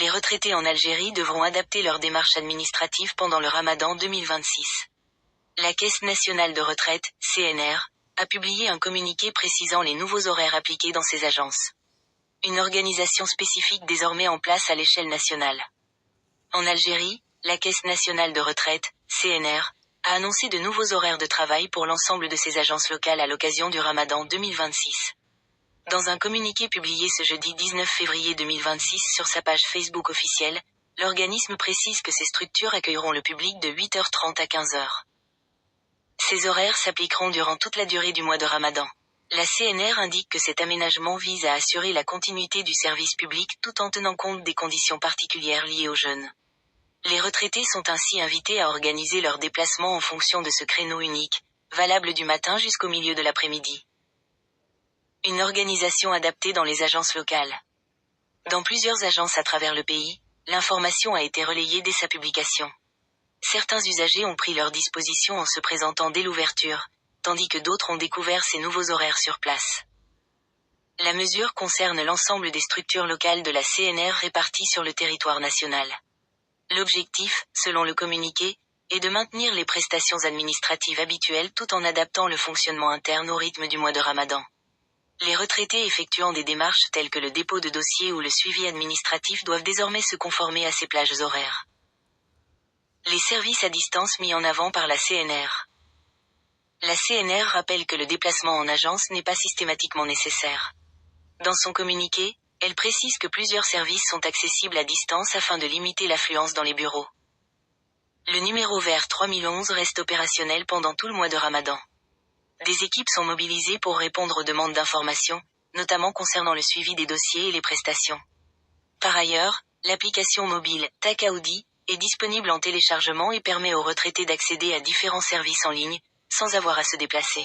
les retraités en Algérie devront adapter leurs démarches administratives pendant le Ramadan 2026. La Caisse nationale de retraite, CNR, a publié un communiqué précisant les nouveaux horaires appliqués dans ces agences. Une organisation spécifique désormais en place à l'échelle nationale. En Algérie, la Caisse nationale de retraite, CNR, a annoncé de nouveaux horaires de travail pour l'ensemble de ses agences locales à l'occasion du Ramadan 2026. Dans un communiqué publié ce jeudi 19 février 2026 sur sa page Facebook officielle, l'organisme précise que ces structures accueilleront le public de 8h30 à 15h. Ces horaires s'appliqueront durant toute la durée du mois de Ramadan. La CNR indique que cet aménagement vise à assurer la continuité du service public tout en tenant compte des conditions particulières liées aux jeunes. Les retraités sont ainsi invités à organiser leurs déplacements en fonction de ce créneau unique, valable du matin jusqu'au milieu de l'après-midi. Une organisation adaptée dans les agences locales. Dans plusieurs agences à travers le pays, l'information a été relayée dès sa publication. Certains usagers ont pris leurs dispositions en se présentant dès l'ouverture, tandis que d'autres ont découvert ces nouveaux horaires sur place. La mesure concerne l'ensemble des structures locales de la CNR réparties sur le territoire national. L'objectif, selon le communiqué, est de maintenir les prestations administratives habituelles tout en adaptant le fonctionnement interne au rythme du mois de Ramadan. Les retraités effectuant des démarches telles que le dépôt de dossier ou le suivi administratif doivent désormais se conformer à ces plages horaires. Les services à distance mis en avant par la CNR. La CNR rappelle que le déplacement en agence n'est pas systématiquement nécessaire. Dans son communiqué, elle précise que plusieurs services sont accessibles à distance afin de limiter l'affluence dans les bureaux. Le numéro vert 3011 reste opérationnel pendant tout le mois de Ramadan. Des équipes sont mobilisées pour répondre aux demandes d'information, notamment concernant le suivi des dossiers et les prestations. Par ailleurs, l'application mobile Takaoudi est disponible en téléchargement et permet aux retraités d'accéder à différents services en ligne, sans avoir à se déplacer.